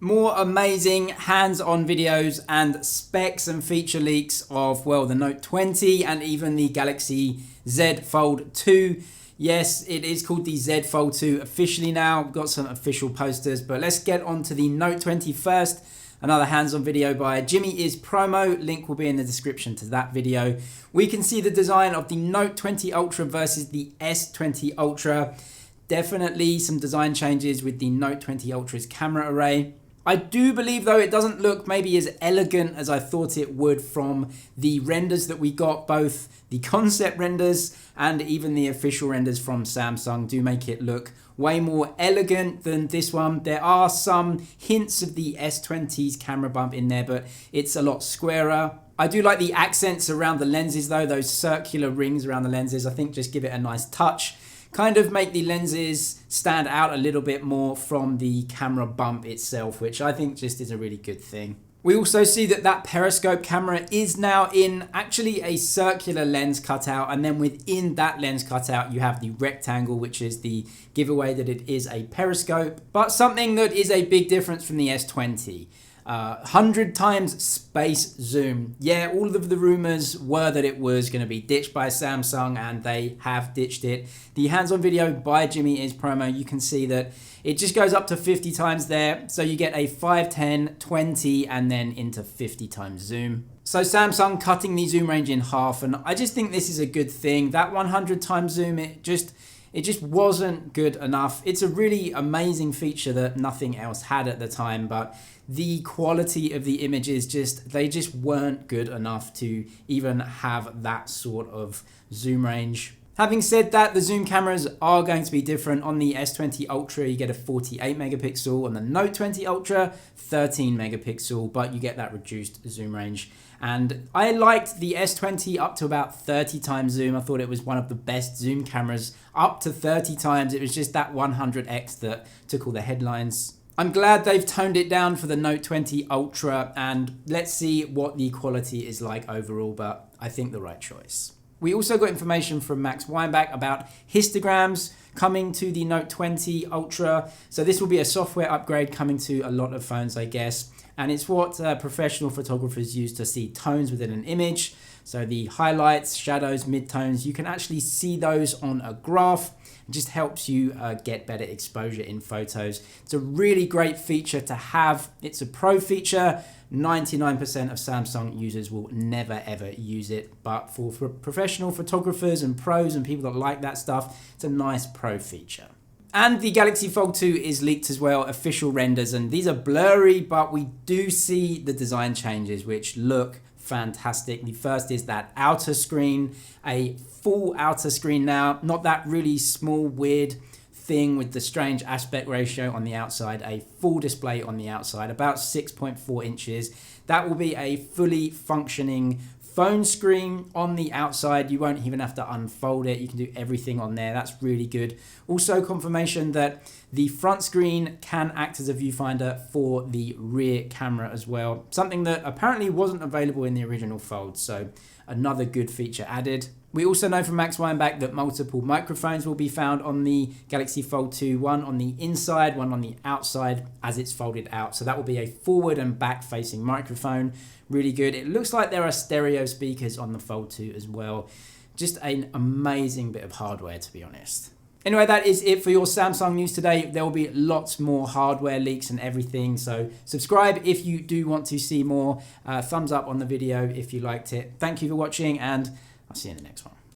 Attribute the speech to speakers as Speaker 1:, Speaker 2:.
Speaker 1: More amazing hands-on videos and specs and feature leaks of, well, the Note 20 and even the Galaxy Z Fold 2. Yes, it is called the Z Fold 2 officially now. Got some official posters, but let's get on to the Note 20 first. Another hands-on video by Jimmy is Promo. Link will be in the description to that video. We can see the design of the Note 20 Ultra versus the S20 Ultra. Definitely some design changes with the Note 20 Ultra's camera array. I do believe, though, it doesn't look maybe as elegant as I thought it would from the renders that we got. Both the concept renders and even the official renders from Samsung do make it look way more elegant than this one. There are some hints of the S20's camera bump in there, but it's a lot squarer. I do like the accents around the lenses, though. Those circular rings around the lenses, I think, just give it a nice touch. Kind of make the lenses stand out a little bit more from the camera bump itself, which I think just is a really good thing. We also see that periscope camera is now in actually a circular lens cutout, and then within that lens cutout you have the rectangle, which is the giveaway that it is a periscope, but something that is a big difference from the S20. 100 times space zoom. Yeah, all of the rumors were that it was going to be ditched by Samsung, and they have ditched it. The hands-on video by Jimmy is Promo, you can see that it just goes up to 50 times there. So you get a 5, 10, 20, and then into 50 times zoom. So Samsung cutting the zoom range in half, and I just think this is a good thing. That 100 times zoom, it just wasn't good enough. It's a really amazing feature that nothing else had at the time, but the quality of the images they just weren't good enough to even have that sort of zoom range. Having said that, the zoom cameras are going to be different. On the S20 Ultra, you get a 48 megapixel. On the Note 20 Ultra, 13 megapixel, but you get that reduced zoom range. And I liked the S20 up to about 30 times zoom. I thought it was one of the best zoom cameras up to 30 times. It was just that 100x that took all the headlines. I'm glad they've toned it down for the Note 20 Ultra, and let's see what the quality is like overall, but I think the right choice. We also got information from Max Weinbach about histograms coming to the Note 20 Ultra. So this will be a software upgrade coming to a lot of phones, I guess. And it's what professional photographers use to see tones within an image. So the highlights, shadows, midtones, you can actually see those on a graph. It just helps you get better exposure in photos. It's a really great feature to have. It's a pro feature. 99% of Samsung users will never ever use it, but for professional photographers and pros and people that like that stuff, it's a nice pro feature. And the Galaxy Fold 2 is leaked as well, official renders, and these are blurry, but we do see the design changes which look fantastic. The first is that outer screen, a full outer screen now, not that really small weird thing with the strange aspect ratio on the outside. A full display on the outside, about 6.4 inches. That will be a fully functioning phone screen on the outside. You won't even have to unfold it. You can do everything on there. That's really good. Also confirmation that the front screen can act as a viewfinder for the rear camera as well. Something that apparently wasn't available in the original Fold. So another good feature added. We also know from Max Weinbach that multiple microphones will be found on the Galaxy Fold 2, one on the inside, one on the outside as it's folded out. So that will be a forward and back facing microphone. Really good. It looks like there are stereo speakers on the Fold 2 as well. Just an amazing bit of hardware, to be honest. Anyway, that is it for your Samsung news today. There will be lots more hardware leaks and everything. So subscribe if you do want to see more. Thumbs up on the video if you liked it. Thank you for watching, and I'll see you in the next one.